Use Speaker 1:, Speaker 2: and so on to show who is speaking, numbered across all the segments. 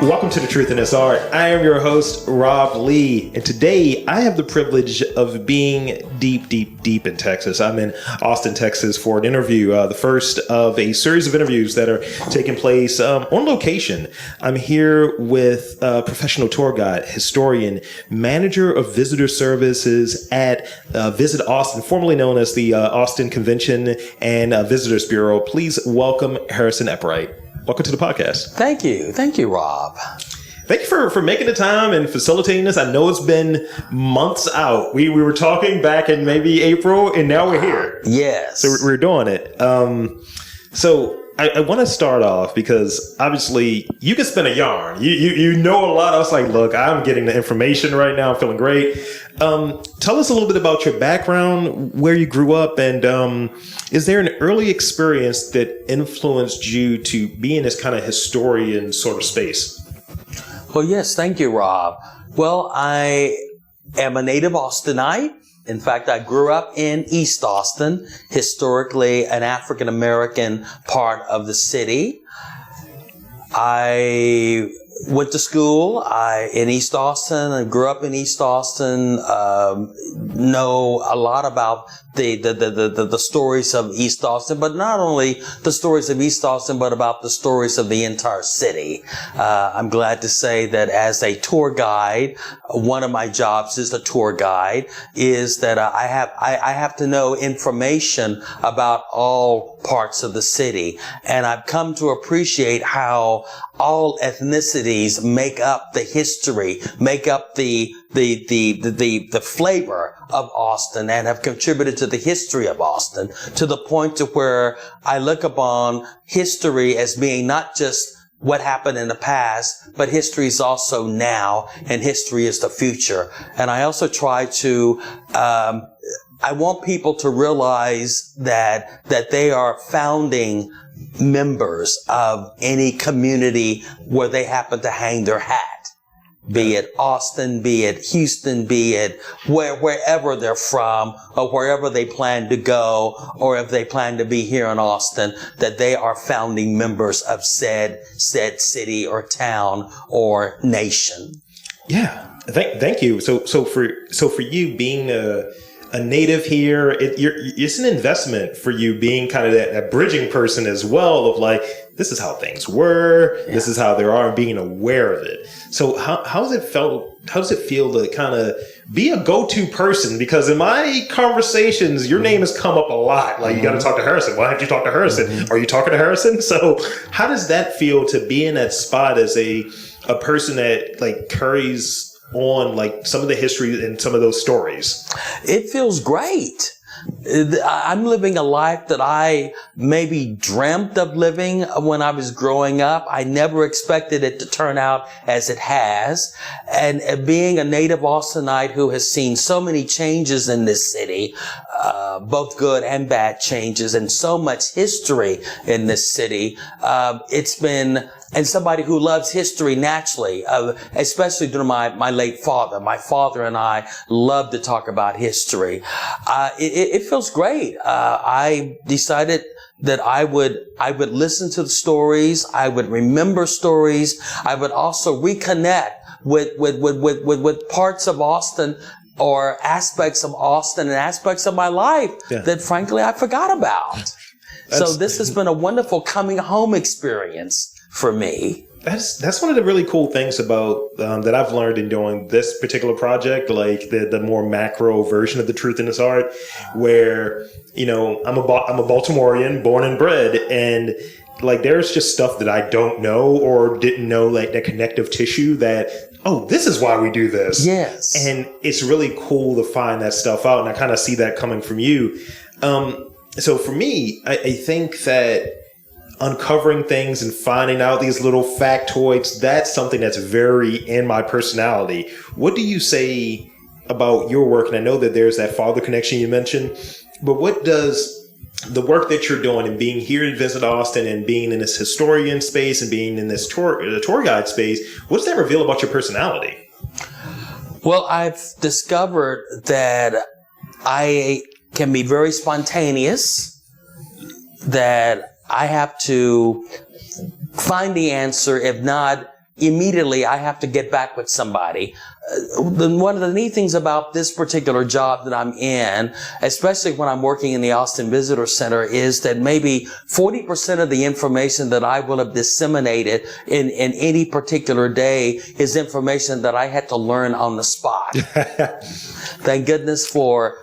Speaker 1: Welcome to The Truth in This Art. I am your host, Rob Lee, and today I have the privilege of being deep in Texas. I'm in Austin, Texas for an interview, the first of a series of interviews that are taking place on location. I'm here with a professional tour guide, historian, manager of visitor services at Visit Austin, formerly known as the Austin Convention and Visitors Bureau. Please welcome Harrison Eppright. Welcome to the podcast.
Speaker 2: Thank you. Thank you, Rob.
Speaker 1: Thank you for making the time and facilitating this. I know it's been months out. We were talking back in maybe April, and now we're here.
Speaker 2: Yes.
Speaker 1: So we're doing it. So I want to start off because obviously you can spin a yarn. You know a lot. I was like, look, I'm getting the information right now. I'm feeling great. Tell us a little bit about your background, where you grew up, and is there an early experience that influenced you to be in this kind of historian sort of space?
Speaker 2: Well, yes. Thank you, Rob. Well, I am a native Austinite. In fact, I grew up in East Austin, historically an African-American part of the city. I went to school in East Austin and grew up in East Austin. Know a lot about the stories of East Austin, but not only the stories of East Austin, but about the stories of the entire city. I'm glad to say that as a tour guide, one of my jobs as a tour guide is that I have to know information about all parts of the city, and I've come to appreciate how all ethnicities make up the history, make up the flavor of Austin, and have contributed to the history of Austin, to the point to where I look upon history as being not just what happened in the past, but history is also now, and history is the future. And I also try to I want people to realize that they are founding members of any community where they happen to hang their hat. Be it Austin, be it Houston, be it wherever they're from, or wherever they plan to go, or if they plan to be here in Austin, that they are founding members of said city or town or nation.
Speaker 1: Yeah, thank you. So for you being a native here, it's an investment for you being kind of that bridging person as well, of like, this is how things were, yeah. This is how they are, and being aware of it. So how does it feel to kind of be a go-to person? Because in my conversations, your name has come up a lot. Like, you got to talk to Harrison. Why haven't you talked to Harrison? Mm-hmm. Are you talking to Harrison? So how does that feel to be in that spot as a person that like carries on like some of the history and some of those stories?
Speaker 2: It feels great. I'm living a life that I maybe dreamt of living when I was growing up. I never expected it to turn out as it has. And being a native Austinite who has seen so many changes in this city, both good and bad changes, and so much history in this city, it's been, and somebody who loves history naturally, especially during my late father. My father and I love to talk about history. It feels great. I decided that I would listen to the stories. I would remember stories. I would also reconnect with parts of Austin or aspects of Austin and aspects of my life that frankly I forgot about. So this has been a wonderful coming home experience for me.
Speaker 1: That's one of the really cool things about that I've learned in doing this particular project, like the more macro version of The Truth in This Art, where, you know, I'm a Baltimorean, born and bred, and like there's just stuff that I don't know or didn't know, like that connective tissue that, oh, this is why we do this.
Speaker 2: Yes.
Speaker 1: And it's really cool to find that stuff out, and I kind of see that coming from you. So for me, I think that uncovering things and finding out these little factoids, that's something that's very in my personality. What do you say about your work? And I know that there's that father connection you mentioned, but what does the work that you're doing and being here to Visit Austin and being in this historian space and being in this tour guide space, what does that reveal about your personality?
Speaker 2: Well, I've discovered that I can be very spontaneous, that I have to find the answer, if not immediately I have to get back with somebody. One of the neat things about this particular job that I'm in, especially when I'm working in the Austin Visitor Center, is that maybe 40% of the information that I will have disseminated in any particular day is information that I had to learn on the spot. Thank goodness for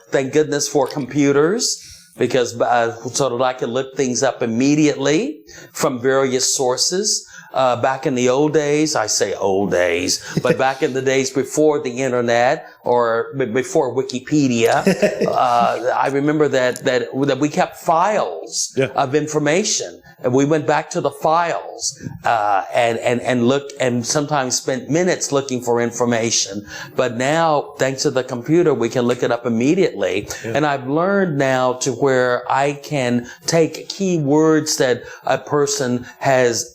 Speaker 2: computers, because so that I can look things up immediately from various sources. Back in the old days, I say old days, but back in the days before the internet or before Wikipedia, I remember that we kept files of information, and we went back to the files and looked, and sometimes spent minutes looking for information. But now, thanks to the computer, we can look it up immediately. And I've learned now to where I can take key words that a person has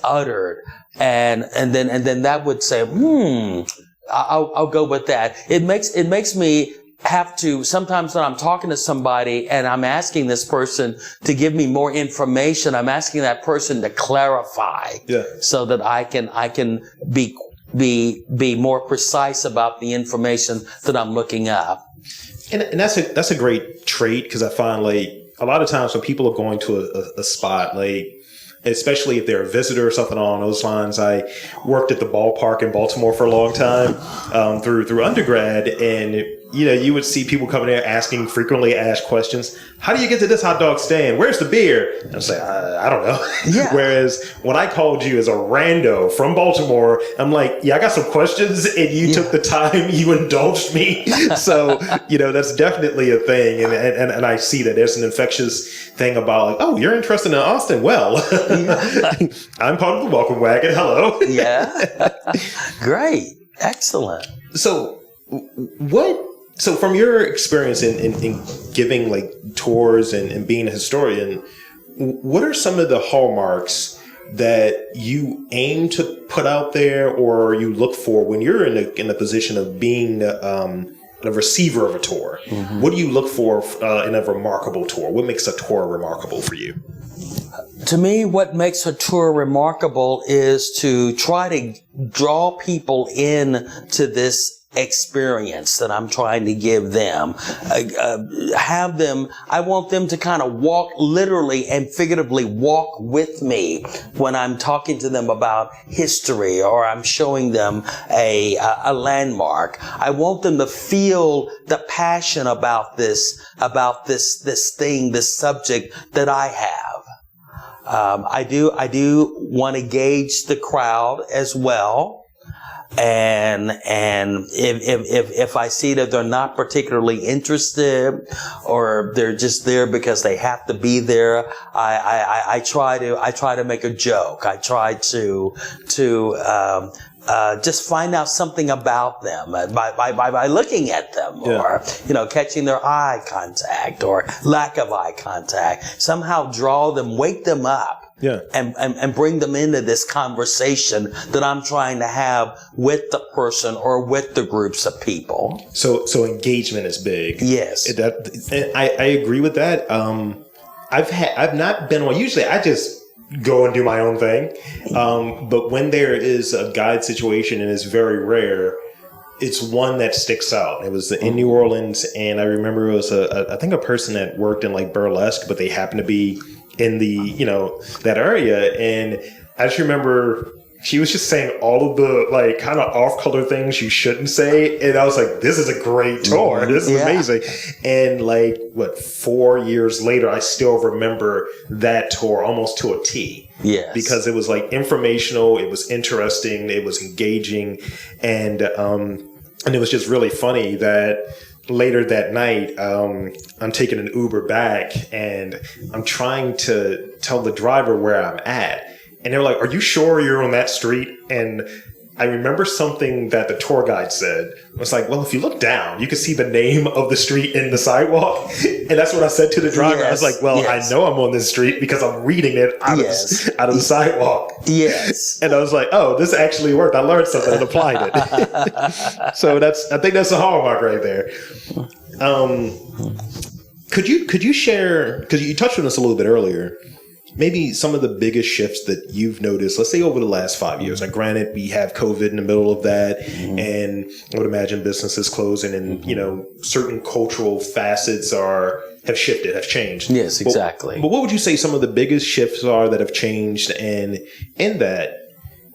Speaker 2: uttered, and then that would say, I'll go with that. It makes me have to, sometimes when I'm talking to somebody and I'm asking this person to give me more information, I'm asking that person to clarify, so that I can be more precise about the information that I'm looking up.
Speaker 1: And that's a great trait, because I find, like, a lot of times when people are going to a spot, like, especially if they're a visitor or something along those lines. I worked at the ballpark in Baltimore for a long time, through undergrad, and you would see people coming there asking frequently asked questions. How do you get to this hot dog stand? Where's the beer? And I say, I don't know. Yeah. Whereas when I called you as a rando from Baltimore, I'm like, I got some questions, and you took the time, you indulged me. So, that's definitely a thing. And I see that there's an infectious thing about, like, oh, you're interested in Austin. Well, I'm part of the welcome wagon. Hello.
Speaker 2: Yeah. Great. Excellent.
Speaker 1: So from your experience in giving, like, tours and being a historian, what are some of the hallmarks that you aim to put out there, or you look for when you're in a position of being a receiver of a tour? Mm-hmm. What do you look for in a remarkable tour? What makes a tour remarkable for you?
Speaker 2: To me, what makes a tour remarkable is to try to draw people in to this experience that I'm trying to give them. I want them to kind of walk, literally and figuratively walk with me when I'm talking to them about history, or I'm showing them a landmark. I want them to feel the passion about this thing, this subject that I have. I do want to gauge the crowd as well. And if I see that they're not particularly interested, or they're just there because they have to be there, I try to make a joke. I try to just find out something about them by looking at them, or catching their eye contact or lack of eye contact. Somehow draw them, wake them up. And bring them into this conversation that I'm trying to have with the person or with the groups of people.
Speaker 1: So engagement is big.
Speaker 2: Yes.
Speaker 1: I agree with that. I've not been on, usually I just go and do my own thing. But when there is a guide situation, and it's very rare, it's one that sticks out. It was in New Orleans, and I remember it was I think a person that worked in, like, burlesque, but they happened to be in the, that area. And I just remember she was just saying all of the, like, kind of off-color things you shouldn't say. And I was like, this is a great tour. This is amazing. And, like, 4 years later, I still remember that tour almost to a T.
Speaker 2: Yes.
Speaker 1: Because it was, like, informational. It was interesting. It was engaging. And it was just really funny that later that night, I'm taking an Uber back, and I'm trying to tell the driver where I'm at. And they're like, are you sure you're on that street? And I remember something that the tour guide said. It was like, well, if you look down, you can see the name of the street in the sidewalk. And that's what I said to the driver. Yes, I was like, well, I know I'm on this street because I'm reading it out of the sidewalk. Yes. And I was like, oh, this actually worked. I learned something and applied it. So I think that's a hallmark right there. Could you share, because you touched on this a little bit earlier, maybe some of the biggest shifts that you've noticed, let's say over the last 5 years. Now, granted, we have COVID in the middle of that, and I would imagine businesses closing, and certain cultural facets have shifted, have changed.
Speaker 2: Yes, exactly.
Speaker 1: But what would you say some of the biggest shifts are that have changed? And in that,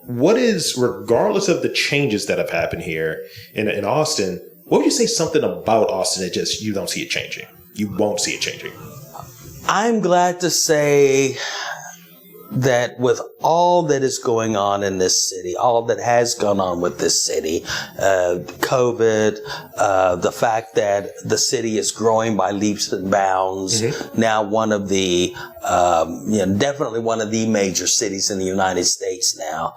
Speaker 1: what is, regardless of the changes that have happened here in Austin, what would you say something about Austin that just you don't see it changing? You won't see it changing.
Speaker 2: I'm glad to say that with all that is going on in this city, all that has gone on with this city, COVID, the fact that the city is growing by leaps and bounds, now one of the, definitely one of the major cities in the United States now.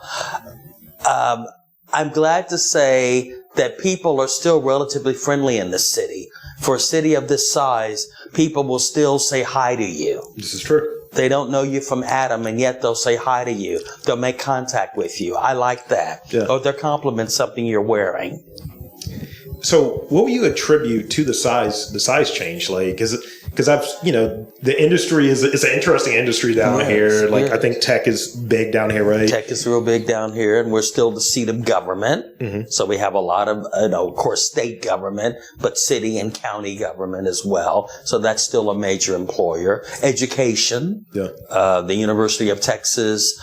Speaker 2: I'm glad to say that people are still relatively friendly in this city. For a city of this size, people will still say hi to you.
Speaker 1: This is true.
Speaker 2: They don't know you from Adam, and yet they'll say hi to you. They'll make contact with you. I like that.
Speaker 1: Yeah.
Speaker 2: Or they'll compliment something you're wearing.
Speaker 1: So what will you attribute to the size change? Like, because I've, the industry it's an interesting industry down here. Like, I think tech is big down here, right?
Speaker 2: Tech is real big down here, and we're still the seat of government. So we have a lot of, of course, state government, but city and county government as well. So that's still a major employer. Education, the University of Texas,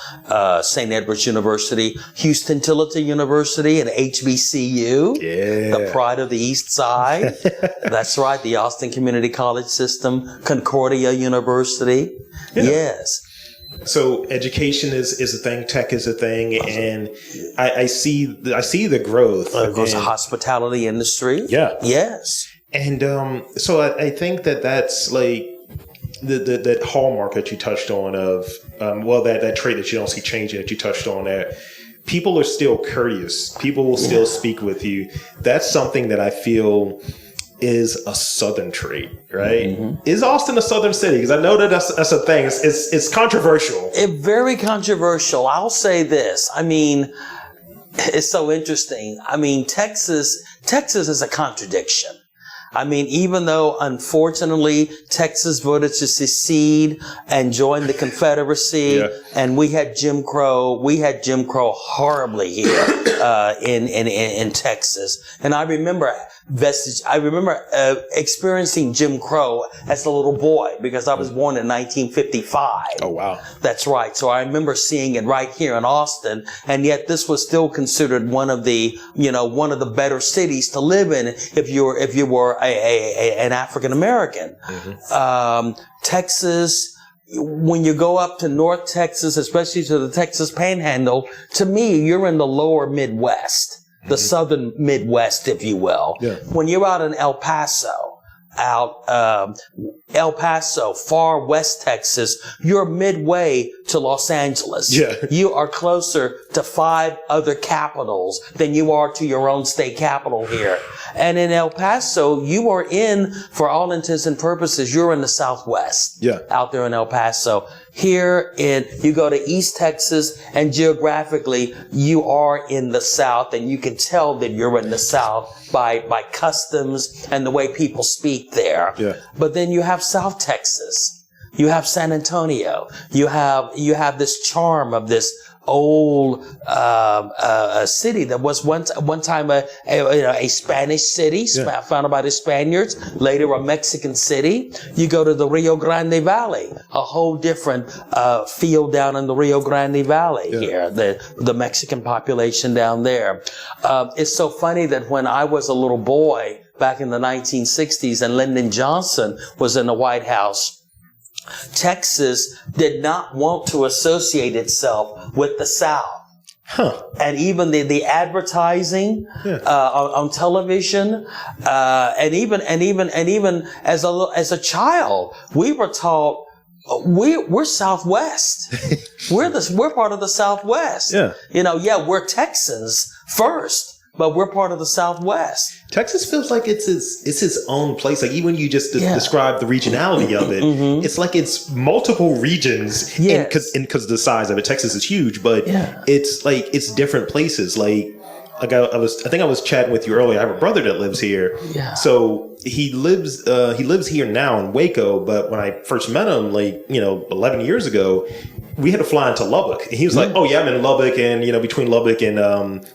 Speaker 2: St. Edward's University, Houston Tillotson University, and HBCU. The pride of the East Side. That's right. The Austin Community College System, Concordia University. Yes.
Speaker 1: So education is a thing, tech is a thing, and I see the growth.
Speaker 2: Of course, the hospitality industry.
Speaker 1: Yeah.
Speaker 2: Yes.
Speaker 1: And so I think that's like that hallmark that you touched on of that trait that you don't see changing that you touched on there. People are still courteous. People will still speak with you. That's something that I feel is a Southern trait, right? Is Austin a Southern city? Because I know that's a thing. It's controversial.
Speaker 2: It's very controversial. I'll say this. I mean, it's so interesting. I mean, Texas is a contradiction. I mean, even though, unfortunately, Texas voted to secede and join the Confederacy, and we had Jim Crow horribly here in Texas. And I remember experiencing Jim Crow as a little boy because I was born in 1955. Oh, wow. That's right. So I remember seeing it right here in Austin, and yet this was still considered one of the better cities to live in if you were an African American. Texas, when you go up to North Texas, especially to the Texas Panhandle, to me, you're in the lower Midwest, the Southern Midwest, if you will. When you're out in El Paso, far West Texas, you're midway to Los Angeles. You are closer to 5 other capitals than you are to your own state capital here. And in El Paso, you are for all intents and purposes, you're in the Southwest. Out there in El Paso. Here you go to East Texas, and geographically, you are in the South, and you can tell that you're in the South by customs and the way people speak there. But then you have South Texas. You have San Antonio. You have this charm of this old city that was one time a Spanish city founded by the Spaniards, later a Mexican city. You go to the Rio Grande Valley, a whole different field down in the Rio Grande Valley here, the Mexican population down there. It's so funny that when I was a little boy back in the 1960s and Lyndon Johnson was in the White House, Texas did not want to associate itself with the South. And even the advertising on television, and even as a child, we were taught we're Southwest. we're part of the Southwest. We're Texans first, but we're part of the Southwest.
Speaker 1: Texas feels like it's its own place. Like, even when you just describe the regionality of it, it's like it's multiple regions. Because of the size of it, Texas is huge, but it's like it's different places. Like I think I was chatting with you earlier. I have a brother that lives here. So he lives here now in Waco, but when I first met him, 11 years ago, we had to fly into Lubbock. And he was like, "Oh yeah, I'm in Lubbock, and between Lubbock and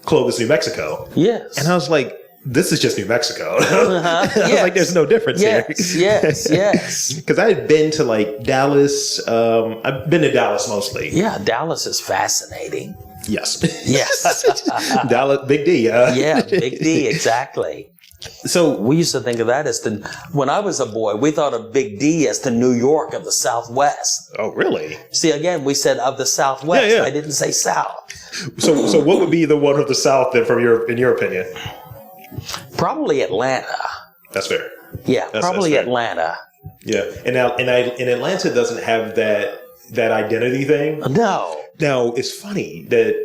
Speaker 1: Clovis, New Mexico."
Speaker 2: Yes.
Speaker 1: And I was like, "This is just New Mexico." I was like, "There's no difference here."
Speaker 2: Yes.
Speaker 1: Because I had been to Dallas. I've been to Dallas mostly.
Speaker 2: Yeah, Dallas is fascinating.
Speaker 1: Yes. Dallas, Big D.
Speaker 2: Big D, exactly.
Speaker 1: So
Speaker 2: we used to think of that as when I was a boy, we thought of Big D as the New York of the Southwest.
Speaker 1: Oh, really?
Speaker 2: See, again, we said of the Southwest.
Speaker 1: Yeah.
Speaker 2: I didn't say South.
Speaker 1: So what would be the one of the South then, in your opinion?
Speaker 2: Probably Atlanta.
Speaker 1: That's fair.
Speaker 2: Yeah, probably
Speaker 1: that's fair.
Speaker 2: Atlanta.
Speaker 1: Yeah, and Atlanta doesn't have that identity thing.
Speaker 2: No.
Speaker 1: Now, it's funny that,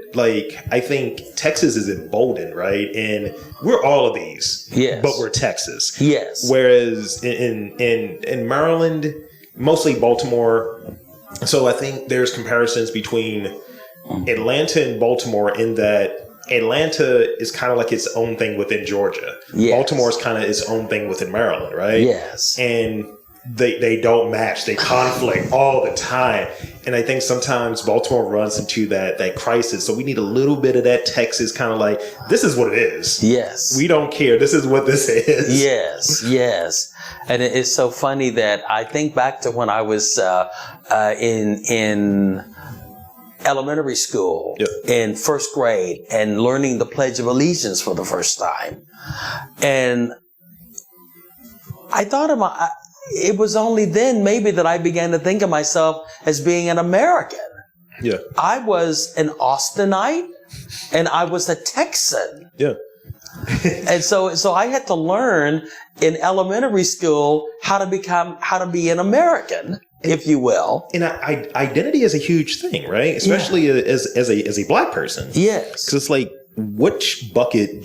Speaker 1: I think Texas is emboldened, right? And we're all of these,
Speaker 2: yes,
Speaker 1: but we're Texas.
Speaker 2: Yes.
Speaker 1: Whereas in Maryland, mostly Baltimore. So I think there's comparisons between Atlanta and Baltimore in that Atlanta is kind of like its own thing within Georgia.
Speaker 2: Yes.
Speaker 1: Baltimore is kind of its own thing within Maryland, right?
Speaker 2: Yes.
Speaker 1: And they don't match. They conflict all the time. And I think sometimes Baltimore runs into that crisis. So we need a little bit of that Texas kind of this is what it is.
Speaker 2: Yes.
Speaker 1: We don't care. This is what this is.
Speaker 2: Yes. And it's so funny that I think back to when I was in elementary school, in first grade, and learning the Pledge of Allegiance for the first time. And I thought it was only then maybe that I began to think of myself as being an American.
Speaker 1: Yeah.
Speaker 2: I was an Austinite and I was a Texan.
Speaker 1: Yeah.
Speaker 2: And so I had to learn in elementary school how to be an American, if you will.
Speaker 1: And identity is a huge thing, right? Especially as a black person.
Speaker 2: Yes.
Speaker 1: Because it's which bucket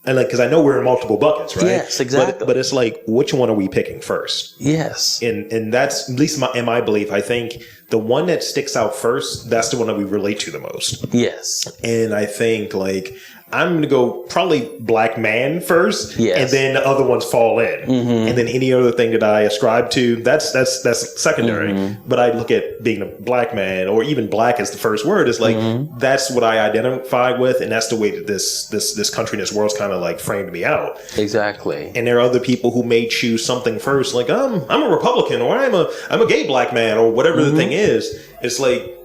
Speaker 1: because I know we're in multiple buckets, right?
Speaker 2: Yes, exactly.
Speaker 1: But it's which one are we picking first?
Speaker 2: Yes.
Speaker 1: And that's, at least in my belief, I think the one that sticks out first, that's the one that we relate to the most.
Speaker 2: Yes.
Speaker 1: And I think I'm going to go probably black man first, and then the other ones fall in. Mm-hmm. And then any other thing that I ascribe to, that's secondary. Mm-hmm. But I look at being a black man, or even black as the first word, is that's what I identify with, and that's the way that this country and this world's kind of framed me out.
Speaker 2: Exactly.
Speaker 1: And there are other people who may choose something first, I'm a Republican, or I'm a gay black man, or whatever the thing is. It's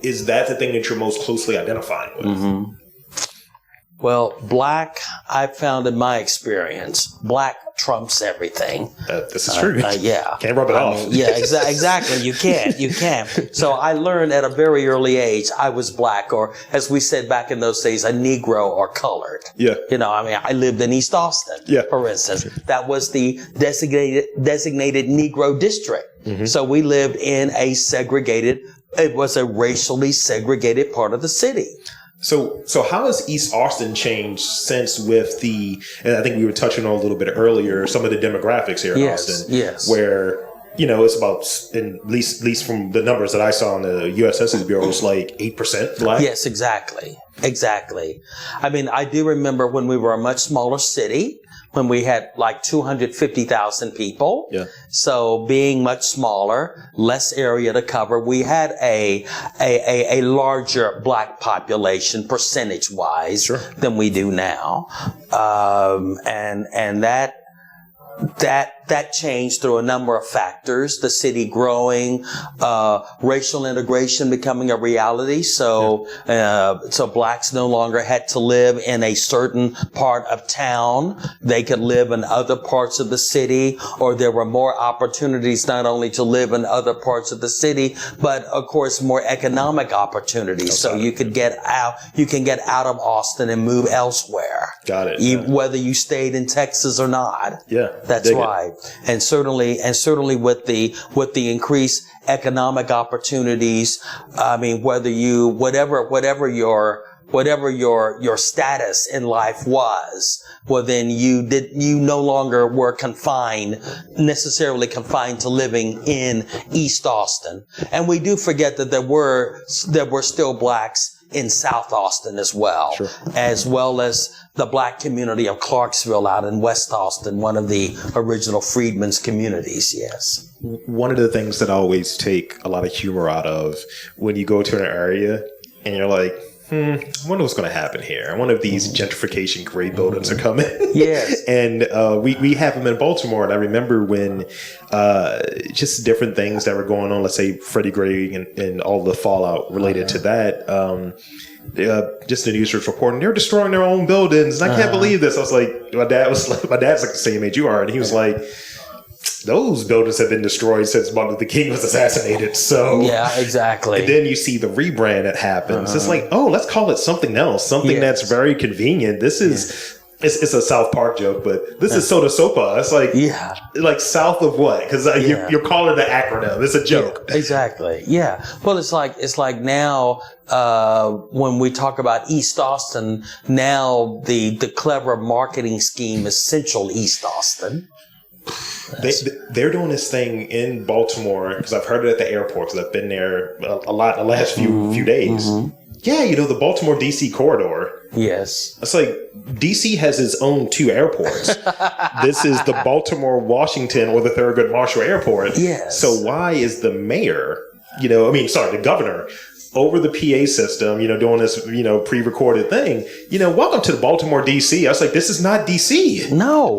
Speaker 1: is that the thing that you're most closely identifying with? Mm-hmm.
Speaker 2: Well, black, I've found in my experience, black trumps everything.
Speaker 1: This is true.
Speaker 2: Yeah.
Speaker 1: Can't rub it off.
Speaker 2: Exactly. You can't. So I learned at a very early age I was black, or as we said back in those days, a Negro or colored.
Speaker 1: Yeah.
Speaker 2: I lived in East Austin, for instance. That was the designated Negro district. Mm-hmm. So we lived in it was a racially segregated part of the city.
Speaker 1: So how has East Austin changed since and I think we were touching on a little bit earlier, some of the demographics here in Austin?
Speaker 2: Yes.
Speaker 1: Where, it's about, at least from the numbers that I saw in the U.S. Census Bureau, it's 8% black.
Speaker 2: Yes, exactly. I mean, I do remember when we were a much smaller city, when we had 250,000 people. Yeah. So being much smaller, less area to cover, we had a larger black population percentage wise than we do now. And that changed through a number of factors. The city growing, racial integration becoming a reality. So blacks no longer had to live in a certain part of town. They could live in other parts of the city, or there were more opportunities not only to live in other parts of the city, but of course more economic opportunities. So you can get out of Austin and move elsewhere.
Speaker 1: Got it.
Speaker 2: Whether you stayed in Texas or not.
Speaker 1: Yeah.
Speaker 2: That's right. And certainly with the increased economic opportunities, I mean, whatever your status in life was, well, then you no longer were necessarily confined to living in East Austin. And we do forget that there were still blacks in South Austin as well,
Speaker 1: Sure.
Speaker 2: as well as the black community of Clarksville out in West Austin, one of the original freedmen's communities. Yes.
Speaker 1: One of the things that I always take a lot of humor out of when you go to an area and you're like, I wonder what's going to happen here. One of these gentrification gray buildings are coming.
Speaker 2: Yes.
Speaker 1: And we have them in Baltimore. And I remember when just different things that were going on, let's say Freddie Gray and all the fallout related to that. Just the news was reporting they're destroying their own buildings. And I can't believe this. I was like, my dad's like the same age you are. And he was like, those buildings have been destroyed since Martin Luther King was assassinated. So
Speaker 2: yeah, exactly.
Speaker 1: And then you see the rebrand that happens. It's like, oh, let's call it something else, something that's very convenient. This is it's a South Park joke, but this is Soda Sopa. It's like like south of what? Because you're calling it an acronym. It's a joke.
Speaker 2: Yeah, exactly. Yeah. Well, it's like now when we talk about East Austin, now the clever marketing scheme is Central East Austin.
Speaker 1: They're doing this thing in Baltimore because I've heard it at the airport because I've been there a lot the last few days. Yeah, the Baltimore DC corridor.
Speaker 2: Yes.
Speaker 1: It's like DC has its own 2 airports. This is the Baltimore, Washington, or the Thurgood Marshall Airport.
Speaker 2: Yes.
Speaker 1: So why is the mayor, the governor, over the PA system, doing this, pre-recorded thing, welcome to the Baltimore DC. I was like, this is not DC.
Speaker 2: No.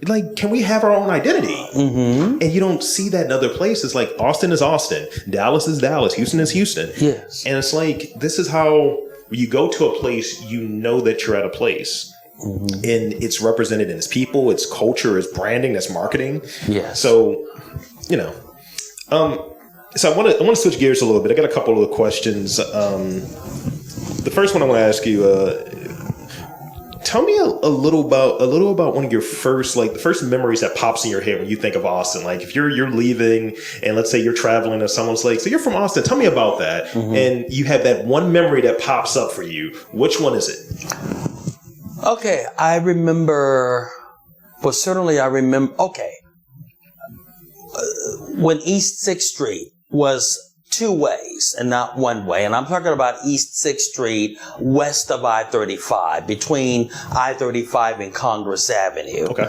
Speaker 1: Like, can we have our own identity? And you don't see that in other places. Like, Austin is Austin. Dallas is Dallas. Houston is Houston.
Speaker 2: Yes.
Speaker 1: And it's like, this is how you go to a place, that you're at a place. And it's represented in its people, its culture, its branding, its marketing.
Speaker 2: Yes.
Speaker 1: So, so I want to switch gears a little bit. I got a couple of questions. The first one I want to ask you, tell me a little about one of your first memories that pops in your head when you think of Austin. Like if you're leaving and let's say you're traveling and someone's like, so you're from Austin, tell me about that. And you have that one memory that pops up for you. Which one is it?
Speaker 2: Okay, I remember. When East 6th Street was 2 ways and not one way. And I'm talking about East 6th Street west of I-35, between I-35 and Congress Avenue.
Speaker 1: Okay.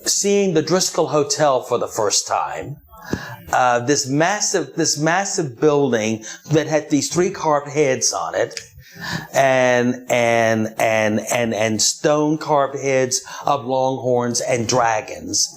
Speaker 2: Seeing the Driscoll Hotel for the first time. This massive building that had these 3 carved heads on it. And stone carved heads of longhorns and dragons.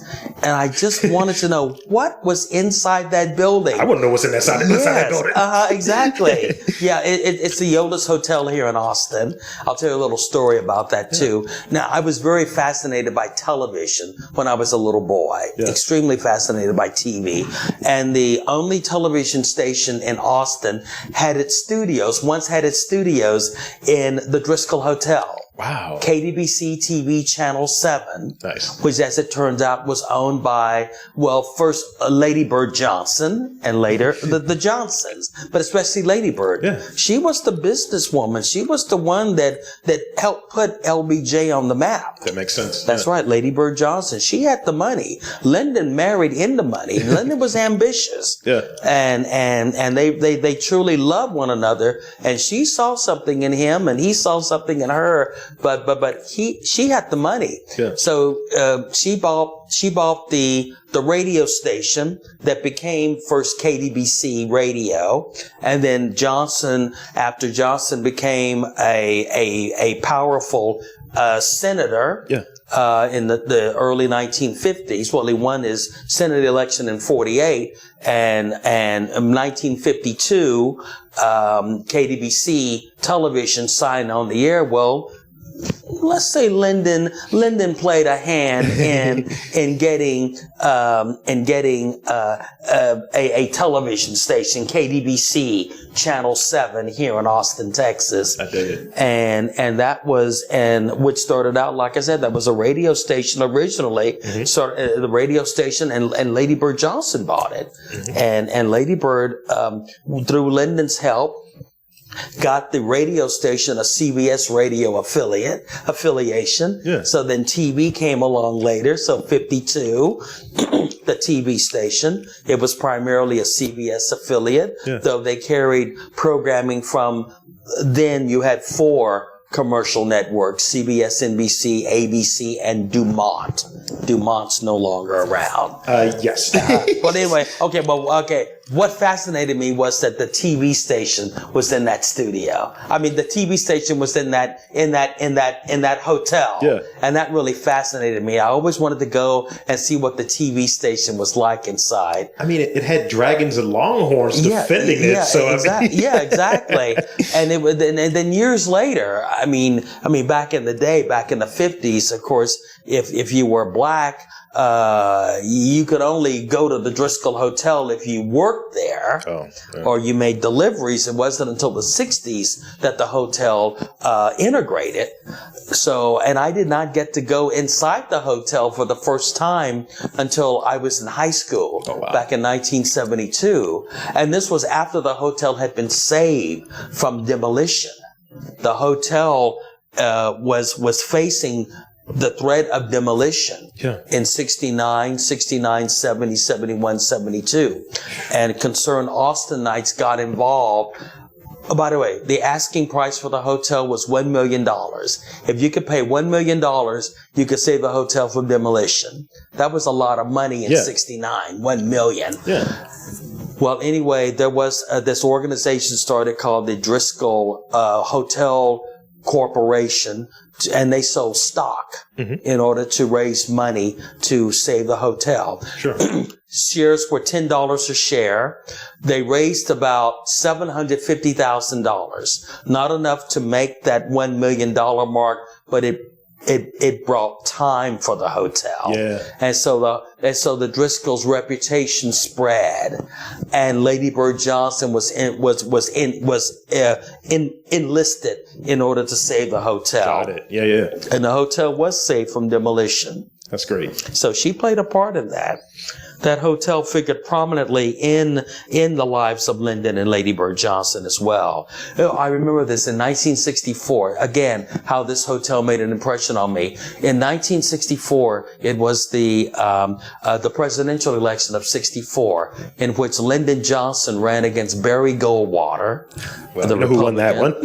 Speaker 2: And I just wanted to know what was inside that building.
Speaker 1: I wouldn't know what's inside that building.
Speaker 2: Exactly. Yeah, it's the oldest hotel here in Austin. I'll tell you a little story about that too. Now, I was very fascinated by television when I was a little boy. Extremely fascinated by TV. And the only television station in Austin once had its studios in the Driscoll Hotel.
Speaker 1: Wow.
Speaker 2: KDBC TV Channel 7.
Speaker 1: Nice.
Speaker 2: Which, as it turns out, was owned by, first Lady Bird Johnson and later the Johnsons, but especially Lady Bird.
Speaker 1: Yeah.
Speaker 2: She was the businesswoman. She was the one that helped put LBJ on the map.
Speaker 1: That makes sense.
Speaker 2: That's right. Lady Bird Johnson. She had the money. Lyndon married into money. Lyndon was ambitious.
Speaker 1: Yeah.
Speaker 2: And they truly loved one another. And she saw something in him and he saw something in her. But she had the money. Yeah. So, she bought the radio station that became first KDBC radio. And then after Johnson became a powerful, senator. Yeah. In the early 1950s. Well, he won his Senate election in 48 and in 1952, KDBC television signed on the air. Well, let's say Lyndon played a hand in getting a television station, KDBC Channel 7 here in Austin, Texas.
Speaker 1: I dig it.
Speaker 2: And that was which started out, like I said, that was a radio station originally. Mm-hmm. The radio station and Lady Bird Johnson bought it. Mm-hmm. And Lady Bird, through Lyndon's help, got the radio station a CBS radio affiliation.
Speaker 1: Yeah.
Speaker 2: So then TV came along later. So 52, the TV station, it was primarily a CBS affiliate, though they carried programming from, then you had 4 commercial networks, CBS, NBC, ABC, and Dumont. Dumont's no longer around.
Speaker 1: Yes.
Speaker 2: But anyway, okay. What fascinated me was that the TV station was in that studio. I mean, the TV station was in that hotel.
Speaker 1: Yeah.
Speaker 2: And that really fascinated me. I always wanted to go and see what the TV station was like inside.
Speaker 1: I mean, it had dragons and longhorns defending it. So
Speaker 2: exactly. And then years later, I mean, back in the day, back in the 50s, of course, if you were black, you could only go to the Driscoll Hotel if you worked there, or you made deliveries. It wasn't until the 60s that the hotel integrated. So, and I did not get to go inside the hotel for the first time until I was in high school back in 1972. And this was after the hotel had been saved from demolition. The hotel was facing the threat of demolition in 69, 70, 71, 72. And concerned Austinites got involved. Oh, by the way, the asking price for the hotel was $1 million. If you could pay $1 million, you could save the hotel from demolition. That was a lot of money in 69, $1 million.
Speaker 1: Yeah.
Speaker 2: Well, anyway, there was this organization started called the Driscoll Hotel Corporation, and they sold stock in order to raise money to save the hotel. Sure. Shares were $10 a share. They raised about $750,000. Not enough to make that $1 million mark, but it brought time for the hotel. Yeah. And so the Driscoll's reputation spread, and Lady Bird Johnson was enlisted in order to save the hotel. Got it. Yeah, yeah. And the hotel was saved from demolition.
Speaker 1: That's great.
Speaker 2: So she played a part in that. That hotel figured prominently in the lives of Lyndon and Lady Bird Johnson as well. I remember this in 1964. Again, how this hotel made an impression on me. In 1964, it was the presidential election of '64, in which Lyndon Johnson ran against Barry Goldwater.
Speaker 1: Well, the Republican. Who won that one?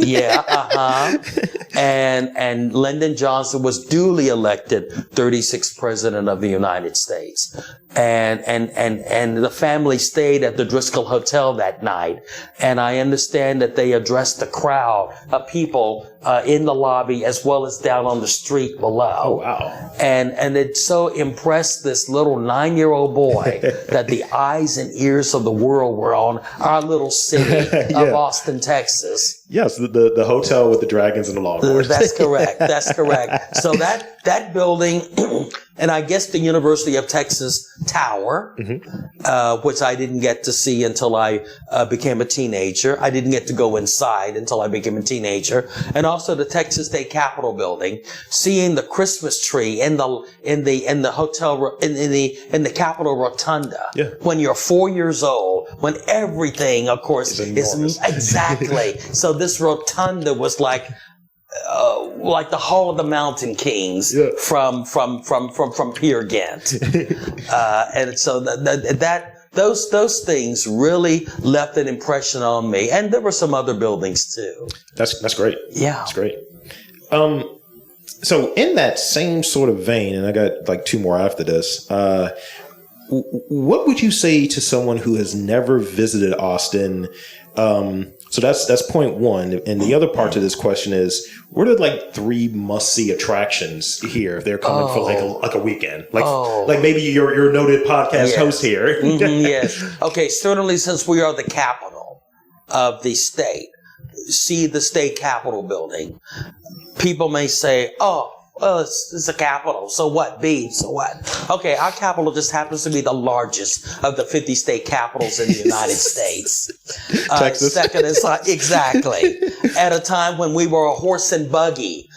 Speaker 2: And Lyndon Johnson was duly elected 36th president of the United States. And the family stayed at the Driscoll Hotel that night. And I understand that they addressed the crowd of people in the lobby as well as down on the street below.
Speaker 1: Oh, wow.
Speaker 2: And it so impressed this little 9-year-old boy that the eyes and ears of the world were on our little city of Austin, Texas.
Speaker 1: Yes, the hotel with the dragons and the longhorns.
Speaker 2: That's correct. That's correct. So that building, and I guess the University of Texas Tower, which I didn't get to see until I became a teenager. I didn't get to go inside until I became a teenager. And also the Texas State Capitol building, seeing the Christmas tree in the hotel in the Capitol Rotunda when you're 4 years old, when everything, of course, is exactly. So this rotunda was like the Hall of the Mountain Kings from Peer Gynt. And so those things really left an impression on me. And there were some other buildings too.
Speaker 1: That's great.
Speaker 2: Yeah.
Speaker 1: That's great. So in that same sort of vein, and I got like 2 more after this, what would you say to someone who has never visited Austin? So that's point 1. And the other part to this question is, what are like 3 must-see attractions here if they're coming for like a weekend? Like maybe you're a noted podcast host here.
Speaker 2: Yes. Okay, certainly since we are the capital of the state, see the state capitol building. People may say, well, it's a capital. So what? So what? Okay, our capital just happens to be the largest of the 50 state capitals in the United States.
Speaker 1: Texas.
Speaker 2: Second is exactly. At a time when we were a horse and buggy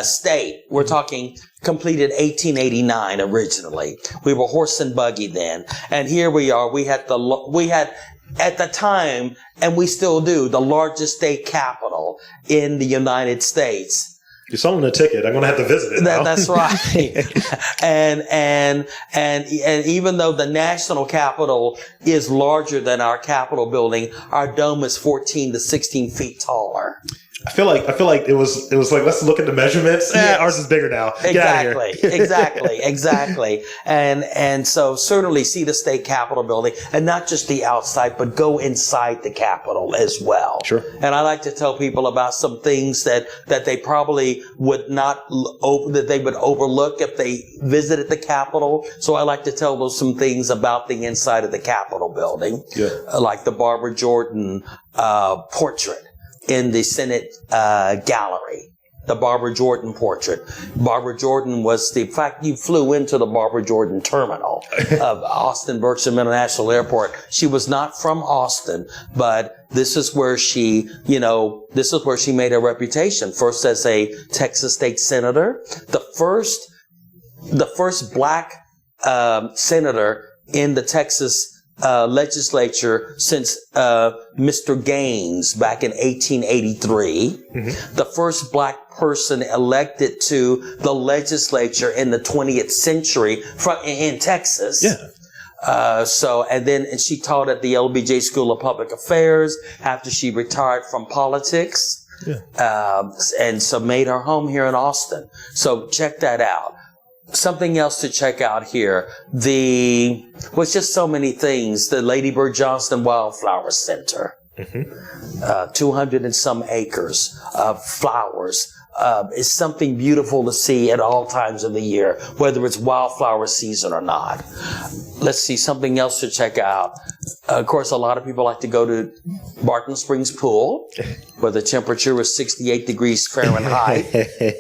Speaker 2: state. We're talking completed 1889 originally. We were horse and buggy then. And here we are. We had at the time, and we still do, the largest state capital in the United States.
Speaker 1: You're selling a ticket. I'm going to have to visit it now.
Speaker 2: That's right. and even though the national capitol is larger than our Capitol building, our dome is 14 to 16 feet taller.
Speaker 1: I feel like it was like, let's look at the measurements.
Speaker 2: Yes.
Speaker 1: Ours is bigger now. Get out of here.
Speaker 2: Exactly. And so certainly see the state capitol building, and not just the outside, but go inside the capitol as well.
Speaker 1: Sure.
Speaker 2: And I like to tell people about some things that they probably would not, that they would overlook if they visited the capitol. So I like to tell them some things about the inside of the capitol building.
Speaker 1: Yeah.
Speaker 2: Like the Barbara Jordan, portrait in the Senate gallery, the Barbara Jordan portrait. Barbara Jordan was in fact, you flew into the Barbara Jordan terminal of Austin Bergstrom International Airport. She was not from Austin, but this is where she made a reputation. First as a Texas state senator, the first black senator in the Texas legislature since Mr. Gaines back in 1883. Mm-hmm. The first black person elected to the legislature in the 20th century in Texas.
Speaker 1: Yeah.
Speaker 2: And she taught at the LBJ School of Public Affairs after she retired from politics. Yeah. And so made her home here in Austin. So check that out. Something else to check out here. Just so many things. The Lady Bird Johnston Wildflower Center. Mm-hmm. 200 and some acres of flowers. Is something beautiful to see at all times of the year, whether it's wildflower season or not. Let's see, something else to check out. Of course, a lot of people like to go to Barton Springs Pool, where the temperature is 68 degrees Fahrenheit.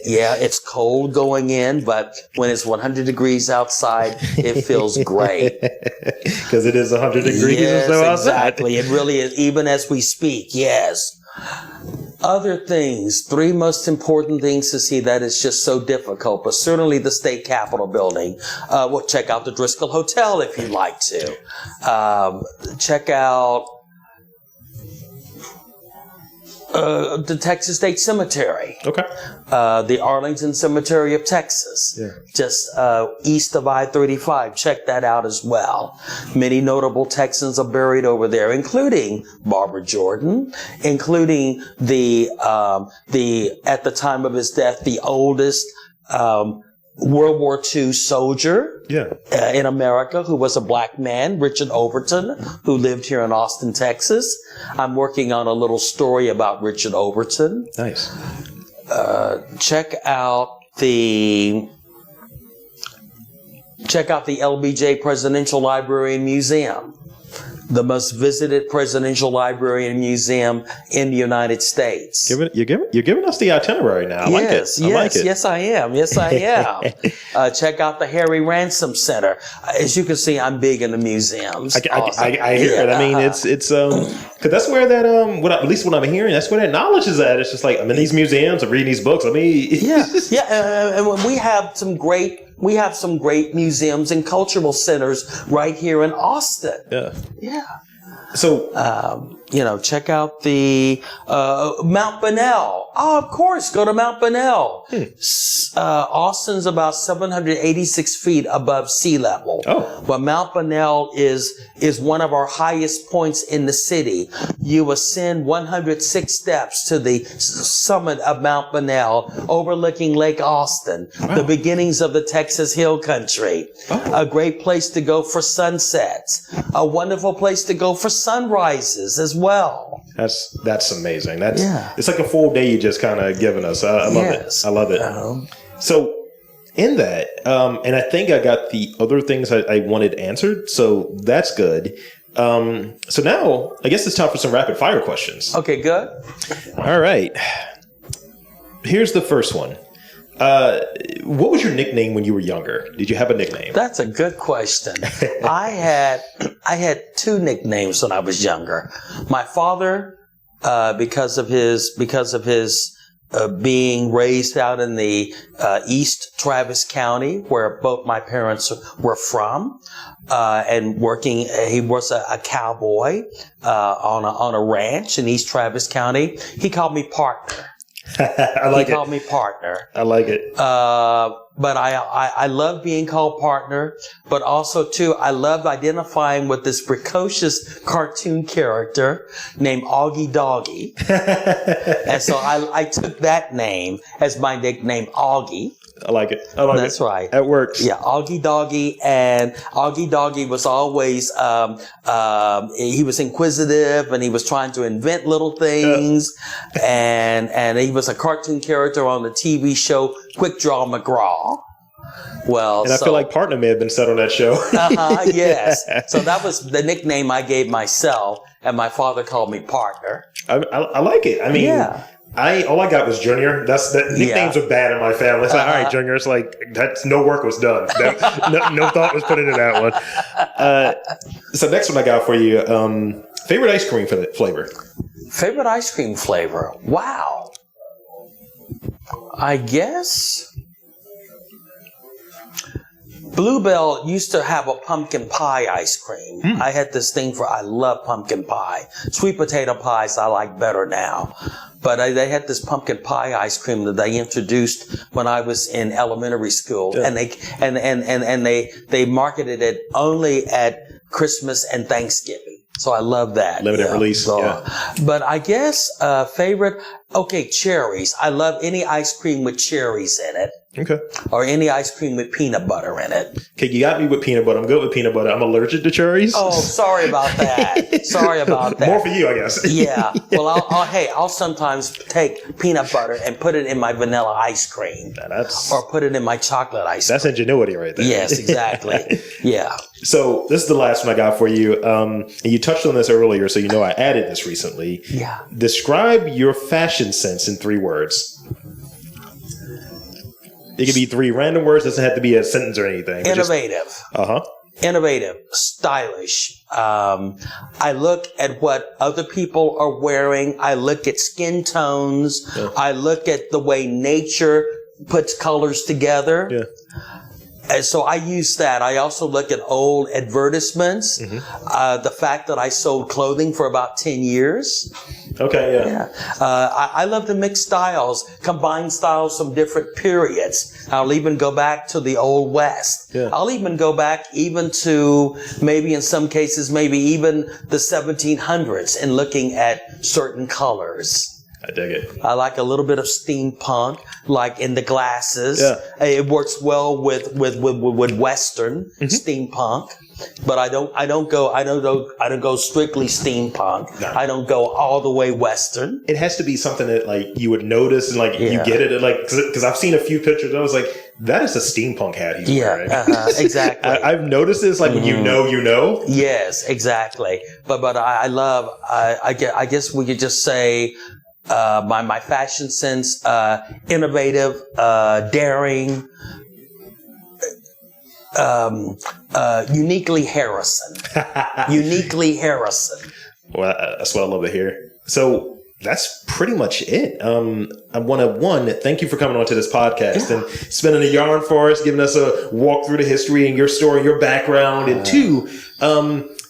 Speaker 2: Yeah, it's cold going in, but when it's 100 degrees outside, it feels great.
Speaker 1: Because it is 100 degrees
Speaker 2: yes,
Speaker 1: or so outside.
Speaker 2: Exactly. It really is, even as we speak, yes. Other things, 3 most important things to see that is just so difficult, but certainly the state capitol building. Well, check out the Driscoll Hotel if you'd like to. Check out the Texas State Cemetery.
Speaker 1: Okay.
Speaker 2: The Arlington Cemetery of Texas. Yeah. Just east of I-35. Check that out as well. Many notable Texans are buried over there, including Barbara Jordan, including at the time of his death, the oldest World War II soldier in America who was a black man, Richard Overton, who lived here in Austin, Texas. I'm working on a little story about Richard Overton.
Speaker 1: Nice.
Speaker 2: Check out the LBJ Presidential Library and Museum, the most visited presidential library and museum in the United States.
Speaker 1: You're giving us the itinerary now. I like it.
Speaker 2: Yes, I am. Check out the Harry Ransom Center. As you can see, I'm big into museums.
Speaker 1: I hear it. I mean, it's because that's where that at least what I'm hearing, that's where that knowledge is at. It's just like I'm in these museums, I'm reading these books. I mean,
Speaker 2: and we have some great museums and cultural centers right here in Austin. Yeah.
Speaker 1: So,
Speaker 2: check out the Mount Bunnell. Oh, of course, go to Mount Bunnell. Austin's about 786 feet above sea level.
Speaker 1: Oh.
Speaker 2: But Mount Bunnell is one of our highest points in the city. You ascend 106 steps to the summit of Mount Bunnell, overlooking Lake Austin, the beginnings of the Texas Hill Country. Oh. A great place to go for sunsets. A wonderful place to go for sunrises as well.
Speaker 1: That's amazing. It's like a full day you just kind of given us. I love it. I love it. So in that, and I think I got the other things I wanted answered. So that's good. So now I guess it's time for some rapid fire questions.
Speaker 2: Okay, good.
Speaker 1: All right. Here's the first one. What was your nickname when you were younger? Did you have a nickname?
Speaker 2: That's a good question. I had 2 nicknames when I was younger. My father, because of his being raised out in the East Travis County, where both my parents were from, and working. He was a cowboy on a ranch in East Travis County. He called me partner.
Speaker 1: I like it.
Speaker 2: He called me partner.
Speaker 1: I like it.
Speaker 2: But I love being called partner, but also too, I love identifying with this precocious cartoon character named Augie Doggy. And so I took that name as my nickname, Augie.
Speaker 1: I like it. I like it.
Speaker 2: That's right.
Speaker 1: That works.
Speaker 2: Yeah, Augie Doggy. And Augie Doggy was always, he was inquisitive and he was trying to invent little things. Yeah. And he was a cartoon character on the TV show Quick Draw McGraw. Well,
Speaker 1: and I feel like partner may have been set on that show.
Speaker 2: Yes. So that was the nickname I gave myself, and my father called me partner.
Speaker 1: I like it. I mean, yeah. All I got was Junior. Nicknames are bad in my family. It's like, all right, Junior. It's like no work was done. No thought was put into that one. So next one I got for you, favorite ice cream flavor.
Speaker 2: Favorite ice cream flavor. Wow. I guess Bluebell used to have a pumpkin pie ice cream. I had this thing I love pumpkin pie. Sweet potato pies I like better now. But they had this pumpkin pie ice cream that they introduced when I was in elementary school. Yeah. And they marketed it only at Christmas and Thanksgiving. So I love that.
Speaker 1: Limited release. So,
Speaker 2: yeah. But I guess favorite, cherries. I love any ice cream with cherries in it.
Speaker 1: Okay.
Speaker 2: Or any ice cream with peanut butter in it.
Speaker 1: Okay, you got me with peanut butter. I'm good with peanut butter. I'm allergic to cherries.
Speaker 2: Oh, sorry about that. Sorry about that.
Speaker 1: More for you, I guess.
Speaker 2: Yeah. Well, I'll sometimes take peanut butter and put it in my vanilla ice cream. Or put it in my chocolate ice cream.
Speaker 1: That's ingenuity right there.
Speaker 2: Yes, exactly. Yeah.
Speaker 1: So this is the last one I got for you. And you touched on this earlier, so you know I added this recently.
Speaker 2: Yeah. Describe
Speaker 1: your fashion sense in 3 words. It could be 3 random words. Doesn't have to be a sentence or anything.
Speaker 2: Innovative. Innovative, stylish. I look at what other people are wearing. I look at skin tones. Yeah. I look at the way nature puts colors together. Yeah. And so I use that. I also look at old advertisements. Mm-hmm. The fact that I sold clothing for about 10 years.
Speaker 1: Okay, yeah.
Speaker 2: I love to mix styles, combine styles from different periods. I'll even go back to the Old West. Yeah. I'll even go back even to maybe in some cases, maybe even the 1700s and looking at certain colors.
Speaker 1: I dig it.
Speaker 2: I like a little bit of steampunk, like in the glasses. Yeah. It works well with Western steampunk. But I don't go strictly steampunk. No. I don't go all the way Western.
Speaker 1: It has to be something that like you would notice and like you get it, and like because I've seen a few pictures. I was like, that is a steampunk hat he's wearing.
Speaker 2: Exactly.
Speaker 1: I've noticed this like when you know.
Speaker 2: Yes, exactly. But I love. I guess we could just say. My fashion sense, innovative, daring, uniquely Harrison. Uniquely Harrison.
Speaker 1: Well, that's what I love to hear. So that's pretty much it. I want to thank you for coming on to this podcast and spinning a yarn for us, giving us a walk through the history and your story, your background, and 2,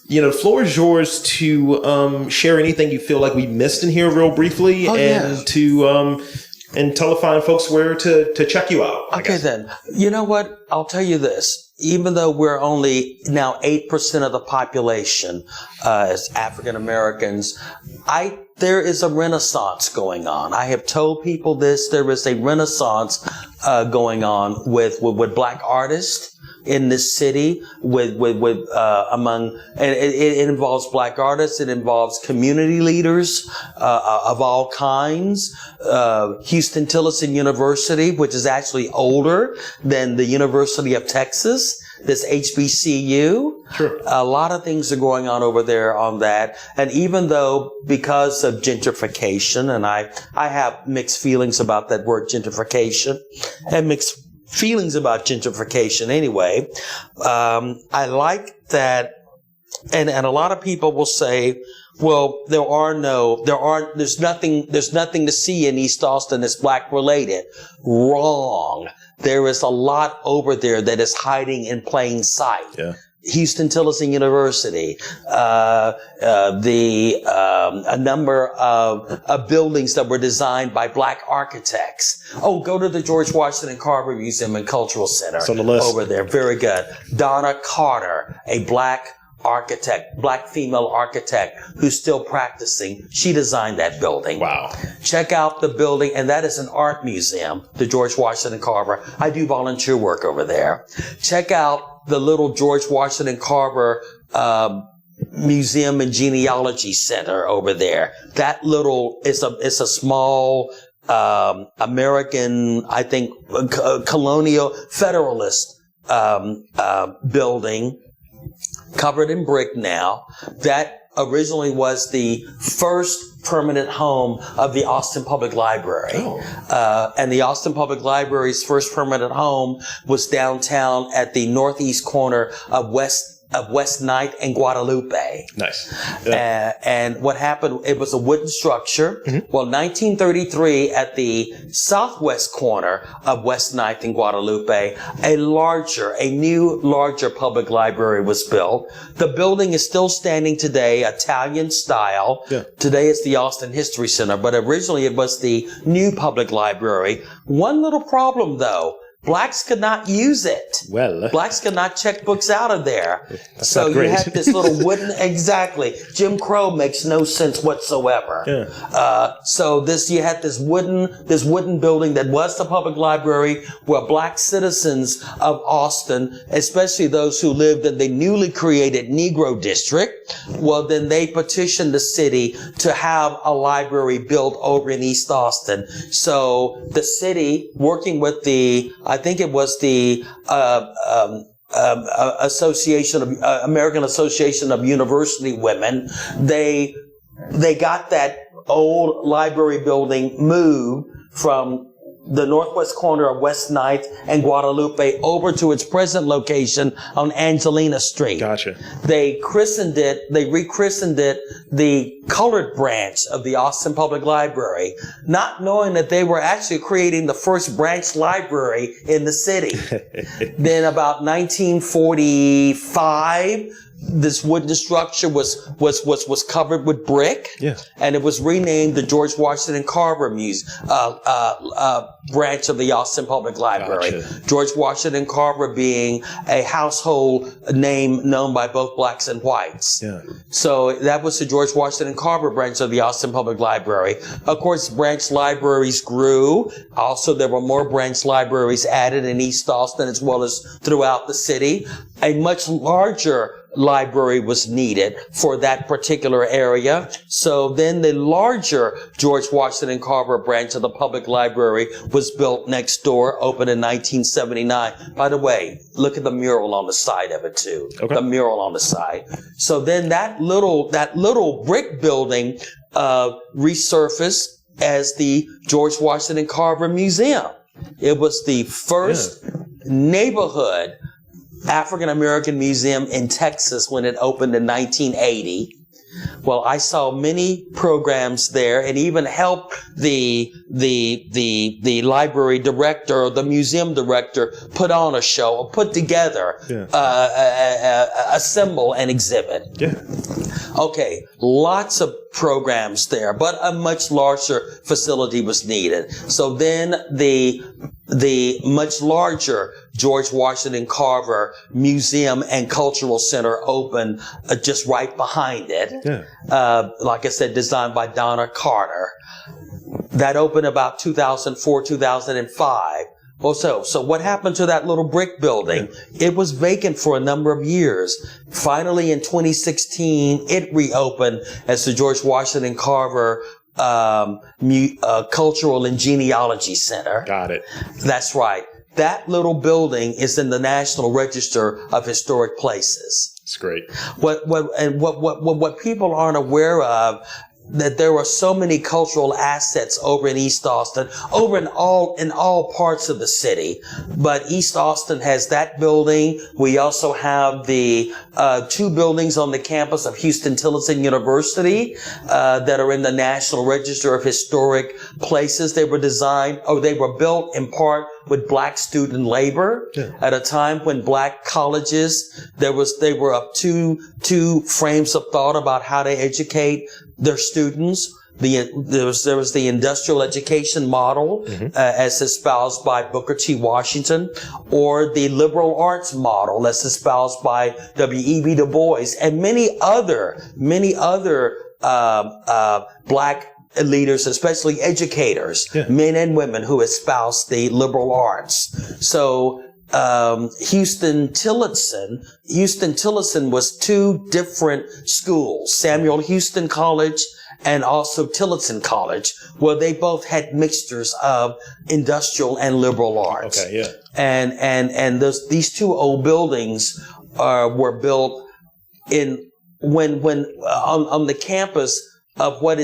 Speaker 1: the floor is yours to share anything you feel like we missed in here real briefly, and tell the fine folks where to check you out.
Speaker 2: Okay, then. You know what? I'll tell you this. Even though we're only now 8% of the population as African Americans, there is a renaissance going on. I have told people this. There is a renaissance going on with Black artists in this city and it involves Black artists. It involves community leaders of all kinds. Houston Tillotson University, which is actually older than the University of Texas, this HBCU.
Speaker 1: Sure.
Speaker 2: A lot of things are going on over there on that. And even though because of gentrification, and I have mixed feelings about that word gentrification, and mixed feelings about gentrification anyway. I like that, and a lot of people will say, Well, there's nothing to see in East Austin that's black related. Wrong. There is a lot over there that is hiding in plain sight.
Speaker 1: Yeah.
Speaker 2: Houston-Tillotson University, a number of buildings that were designed by black architects. Oh, go to the George Washington Carver Museum and Cultural Center.
Speaker 1: It's on the list.
Speaker 2: Over there. Very good. Donna Carter, a black female architect who's still practicing. She designed that building.
Speaker 1: Wow.
Speaker 2: Check out the building, and that is an art museum, the George Washington Carver. I do volunteer work over there. Check out the little George Washington Carver Museum and Genealogy Center over there. That little it's a small American, I think, colonial federalist building, covered in brick now. That originally was the first permanent home of the Austin Public Library.
Speaker 1: Oh.
Speaker 2: And the Austin Public Library's first permanent home was downtown at the northeast corner of West Ninth and Guadalupe.
Speaker 1: Nice. Yeah.
Speaker 2: And what happened, it was a wooden structure.
Speaker 1: Mm-hmm.
Speaker 2: Well, 1933, at the southwest corner of West Ninth and Guadalupe, a new, larger public library was built. The building is still standing today, Italian style.
Speaker 1: Yeah.
Speaker 2: Today it's the Austin History Center, but originally it was the new public library. One little problem, though. Blacks could not use it.
Speaker 1: Well,
Speaker 2: Blacks could not check books out of there. So
Speaker 1: not
Speaker 2: you
Speaker 1: great.
Speaker 2: had this little wooden, exactly. Jim Crow makes no sense whatsoever.
Speaker 1: Yeah.
Speaker 2: So you had this wooden building that was the public library where black citizens of Austin, especially those who lived in the newly created Negro district, well, then they petitioned the city to have a library built over in East Austin. So the city, working with I think it was the American Association of University Women. They got that old library building moved from the northwest corner of West Ninth and Guadalupe over to its present location on Angelina Street.
Speaker 1: Gotcha.
Speaker 2: They rechristened it the colored branch of the Austin Public Library, not knowing that they were actually creating the first branch library in the city. Then about 1945, this wooden structure was covered with brick.
Speaker 1: Yeah.
Speaker 2: And it was renamed the George Washington Carver branch of the Austin Public Library.
Speaker 1: Gotcha.
Speaker 2: George Washington Carver being a household name known by both blacks and whites.
Speaker 1: Yeah.
Speaker 2: So that was the George Washington Carver branch of the Austin Public Library. Of course, branch libraries grew. Also, there were more branch libraries added in East Austin as well as throughout the city. A much larger library was needed for that particular area. So then the larger George Washington Carver branch of the public library was built next door, opened in 1979. By the way, look at the mural on the side of it too.
Speaker 1: Okay.
Speaker 2: The mural on the side. So then that little brick building resurfaced as the George Washington Carver Museum. It was the first neighborhood African-American museum in Texas when it opened in 1980. Well, I saw many programs there and even helped the library director or the museum director put on a show or put together, assemble an exhibit.
Speaker 1: Yeah.
Speaker 2: Okay, lots of programs there, but a much larger facility was needed. So then the much larger George Washington Carver Museum and Cultural Center opened just right behind it.
Speaker 1: Yeah.
Speaker 2: Like I said, designed by Donna Carter. That opened about 2004, 2005. Well, so what happened to that little brick building? It was vacant for a number of years. Finally, in 2016, it reopened as the George Washington Carver Cultural and Genealogy Center.
Speaker 1: Got it.
Speaker 2: That's right. That little building is in the National Register of Historic Places.
Speaker 1: It's great.
Speaker 2: What people aren't aware of, there were so many cultural assets over in East Austin, over in all parts of the city. But East Austin has that building. We also have the 2 buildings on the campus of Houston-Tillotson University that are in the National Register of Historic Places. They were built in part with black student labor at a time when black colleges, they were up two frames of thought about how to educate their students. There was the industrial education model, as espoused by Booker T. Washington, or the liberal arts model as espoused by W.E.B. Du Bois, and many other black leaders, especially educators, men and women who espouse the liberal arts. So Houston-Tillotson was 2 different schools, Samuel Houston College and also Tillotson College, where they both had mixtures of industrial and liberal arts.
Speaker 1: Okay, yeah.
Speaker 2: And these 2 old buildings were built on the campus of what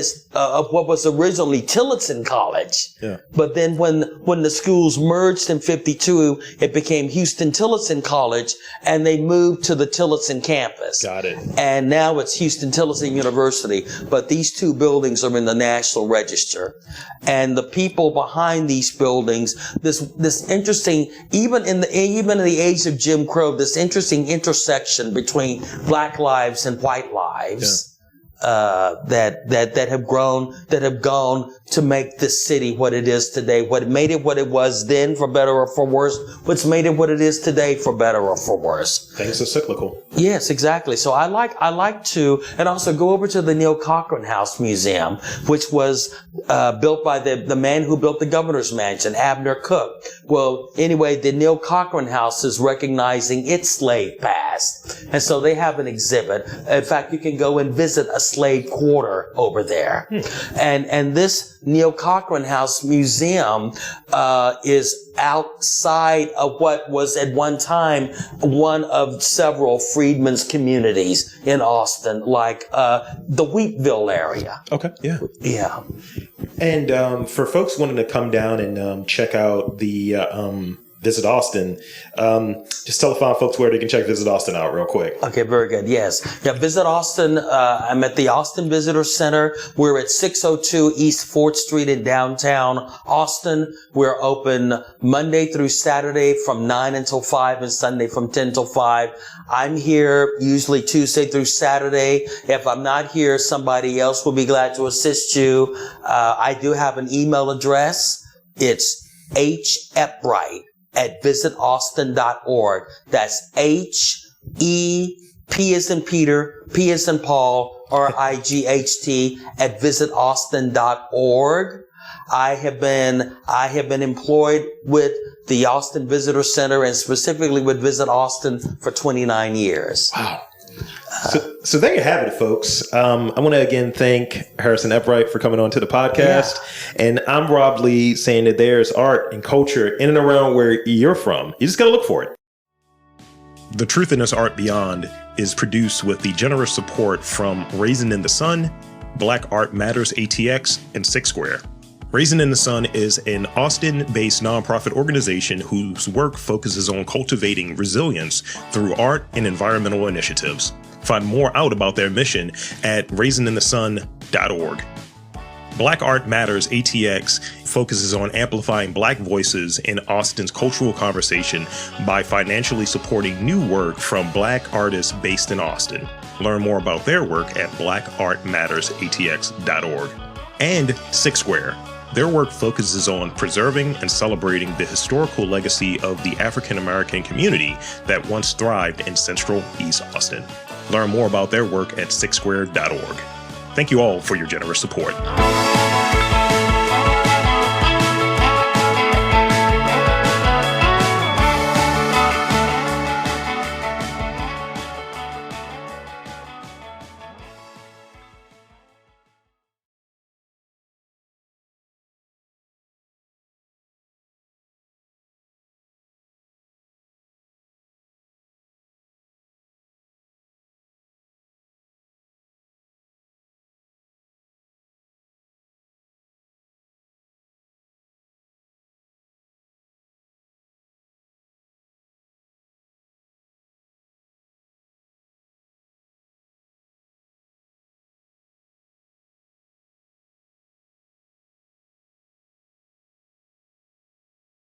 Speaker 2: was originally Tillotson College. Yeah. But then when the schools merged in 52, it became Houston-Tillotson College, and they moved to the Tillotson campus.
Speaker 1: Got it.
Speaker 2: And now it's Houston-Tillotson University. But these 2 buildings are in the National Register. And the people behind these buildings, this interesting, even in the age of Jim Crow, this interesting intersection between black lives and white lives. That have gone to make this city what it is today. What made it what it was then, for better or for worse. What's made it what it is today, for better or for worse.
Speaker 1: Things are cyclical.
Speaker 2: Yes, exactly. So I like to, and also go over to the Neil Cochran House Museum, which was built by the man who built the governor's mansion, Abner Cook. Well, anyway, the Neil Cochran House is recognizing its slave past, and so they have an exhibit. In fact, you can go and visit a slave quarter over there. And this Neil Cochran House Museum is outside of what was at one time one of several freedmen's communities in Austin, like the Wheatville area.
Speaker 1: Okay, yeah.
Speaker 2: Yeah.
Speaker 1: And for folks wanting to come down and check out the Visit Austin, just tell the fine folks where they can check Visit Austin out real quick.
Speaker 2: Okay, very good. Yes. Yeah, Visit Austin, I'm at the Austin Visitor Center. We're at 602 East 4th Street in downtown Austin. We're open Monday through Saturday from 9 until 5 and Sunday from 10 till 5. I'm here usually Tuesday through Saturday. If I'm not here, somebody else will be glad to assist you. I do have an email address. It's Eppright at visitaustin.org. That's H-E, P as in Peter, P as in Paul, R-I-G-H-T at visitaustin.org. I have been employed with the Austin Visitor Center and specifically with Visit Austin for 29 years.
Speaker 1: Wow. So there you have it, folks. I want to again thank Harrison Eppright for coming on to the podcast. Yeah. And I'm Rob Lee, saying that there's art and culture in and around where you're from. You just got to look for it. The Truth in This Art Beyond is produced with the generous support from Raisin in the Sun, Black Art Matters ATX, and Six Square. Raisin in the Sun is an Austin-based nonprofit organization whose work focuses on cultivating resilience through art and environmental initiatives. Find more out about their mission at raisinинthesun.org. Black Art Matters ATX focuses on amplifying Black voices in Austin's cultural conversation by financially supporting new work from Black artists based in Austin. Learn more about their work at blackartmattersatx.org. And Six Square. Their work focuses on preserving and celebrating the historical legacy of the African American community that once thrived in Central East Austin. Learn more about their work at sixsquare.org. Thank you all for your generous support.